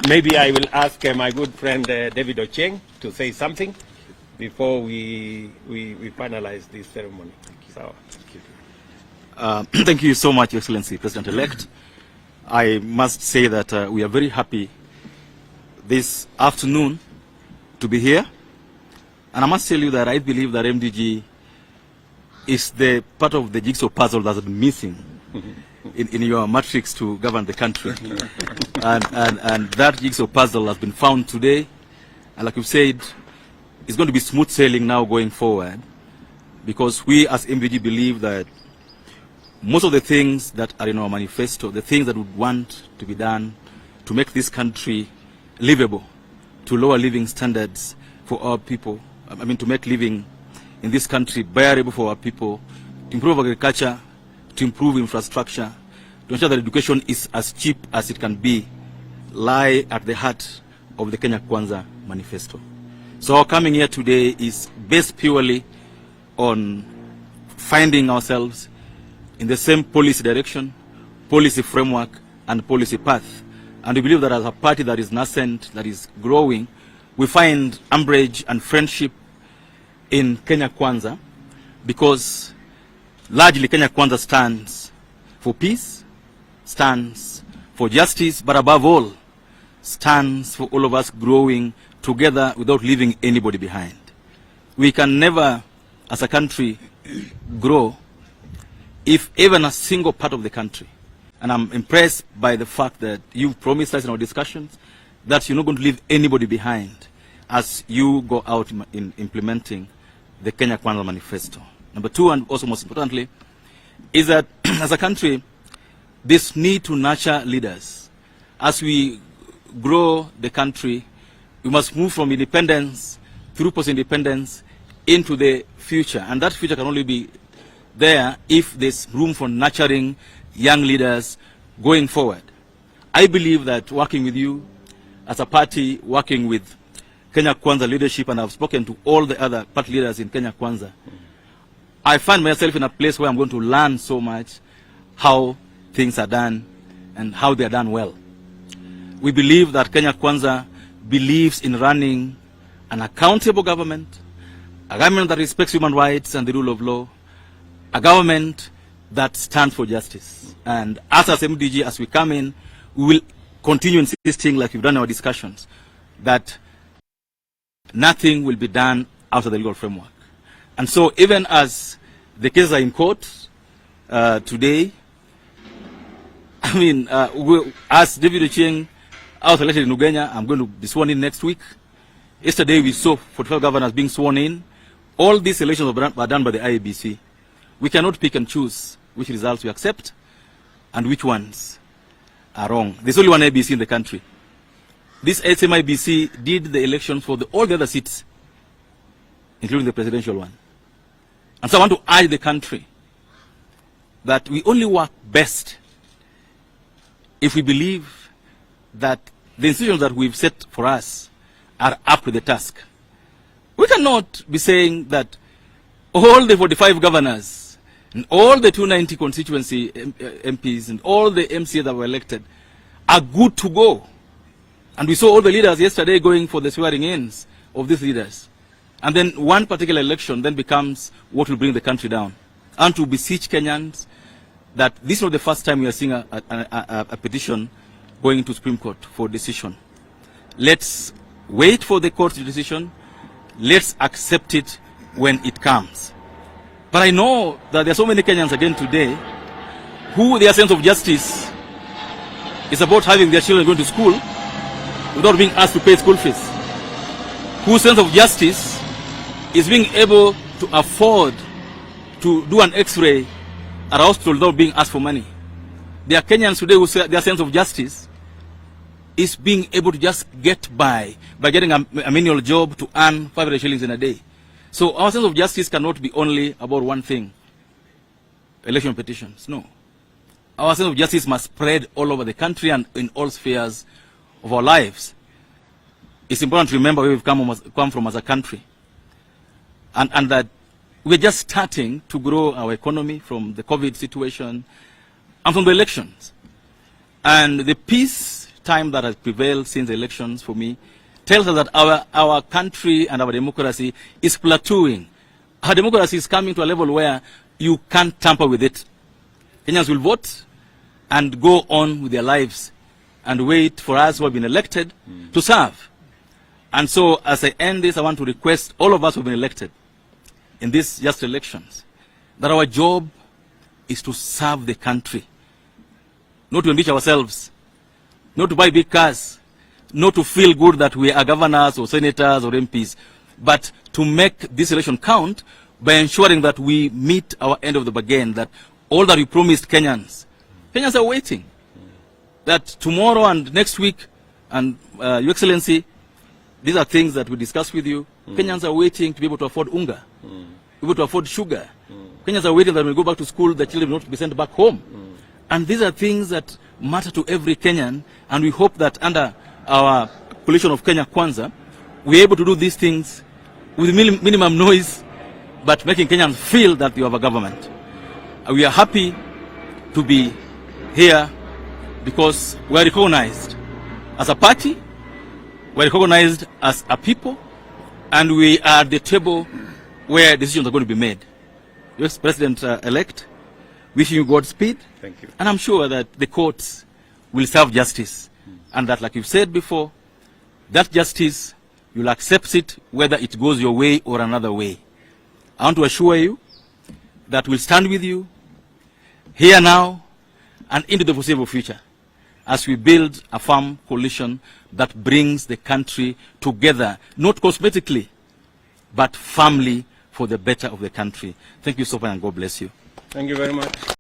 Maybe I will ask my good friend David Ochieng to say something before we finalize this ceremony. So, thank you so much, Excellency President-elect. I must say that we are very happy this afternoon to be here. And I must tell you that I believe that MDG is the part of the jigsaw puzzle that has been missing in your matrix to govern the country. and that jigsaw puzzle has been found today. And like you've said, it's going to be smooth sailing now going forward, because we as MDG believe that most of the things that are in our manifesto, the things that we want to be done to make this country livable, to lower living standards for our people, I mean to make living in this country bearable for our people, to improve agriculture, to improve infrastructure, to ensure that education is as cheap as it can be, lie at the heart of the Kenya Kwanza manifesto. So our coming here today is based purely on finding ourselves in the same policy direction, policy framework, and policy path. And we believe that as a party that is nascent, that is growing, we find umbrage and friendship in Kenya Kwanza, because largely Kenya Kwanza stands for peace, stands for justice, but above all, stands for all of us growing together without leaving anybody behind. We can never, as a country, grow if even a single part of the country, and I'm impressed by the fact that you've promised us in our discussions that you're not going to leave anybody behind as you go out in implementing the Kenya Kwanza manifesto. Number two, and also most importantly, is that as a country, this need to nurture leaders. As we grow the country, we must move from independence through post-independence into the future. And that future can only be there if there's room for nurturing young leaders going forward. I believe that working with you as a party, working with Kenya Kwanza leadership, and I've spoken to all the other party leaders in Kenya Kwanza, I find myself in a place where I'm going to learn so much how things are done and how they are done well. We believe that Kenya Kwanza believes in running an accountable government, a government that respects human rights and the rule of law, a government that stands for justice. And as MDG, as we come in, we will continue insisting, like we've done in our discussions, that nothing will be done out of the legal framework. And so even as the cases are in court today, I mean, as David Ochieng, I was elected in Uganda, I'm going to be sworn in next week. Yesterday we saw 45 governors being sworn in. All these elections were done by the IEBC. We cannot pick and choose which results we accept and which ones are wrong. There's only one IEBC in the country. This same IEBC did the elections for all the other seats, including the presidential one. And so I want to urge the country that we only work best if we believe that the institutions that we've set for us are up to the task. We cannot be saying that all the 45 governors and all the 290 constituency MPs and all the MCAs that were elected are good to go. And we saw all the leaders yesterday going for the swearing-ins of these leaders. And then one particular election then becomes what will bring the country down. And to beseech Kenyans that this is not the first time we are seeing a petition going to Supreme Court for decision. Let's wait for the court's decision. Let's accept it when it comes. But I know that there are so many Kenyans again today who their sense of justice is about having their children going to school without being asked to pay school fees. Whose sense of justice is being able to afford to do an x-ray at a hospital without being asked for money. There are Kenyans today who say their sense of justice is being able to just get by getting a menial job to earn 500 shillings in a day. So our sense of justice cannot be only about one thing, election petitions. No. Our sense of justice must spread all over the country and in all spheres of our lives. It's important to remember where we've come from as a country. And that we're just starting to grow our economy from the COVID situation and from the elections. And the peace time that has prevailed since the elections for me tells us that our country and our democracy is plateauing. Our democracy is coming to a level where you can't tamper with it. Kenyans will vote and go on with their lives and wait for us who have been elected to serve. And so as I end this, I want to request all of us who have been elected in these just elections that our job is to serve the country, not to enrich ourselves, not to buy big cars, not to feel good that we are governors or senators or MPs, but to make this election count by ensuring that we meet our end of the bargain, that all that we promised Kenyans are waiting. That tomorrow and next week, and Your Excellency, these are things that we discuss with you. Kenyans are waiting to be able to afford unga, able to afford sugar. Kenyans are waiting that when we go back to school, the children will not be sent back home. And these are things that matter to every Kenyan, and we hope that under our coalition of Kenya Kwanza, we're able to do these things with minimum noise, but making Kenyans feel that you have a government. We are happy to be here because we are recognized as a party, we are recognized as a people, and we are at the table where decisions are going to be made. U.S. President-elect, wishing you Godspeed. Thank you. And I'm sure that the courts will serve justice. And that, like you've said before, that justice, you'll accept it whether it goes your way or another way. I want to assure you that we'll stand with you here now and into the foreseeable future as we build a firm coalition that brings the country together, not cosmetically, but firmly for the better of the country. Thank you so much, and God bless you. Thank you very much.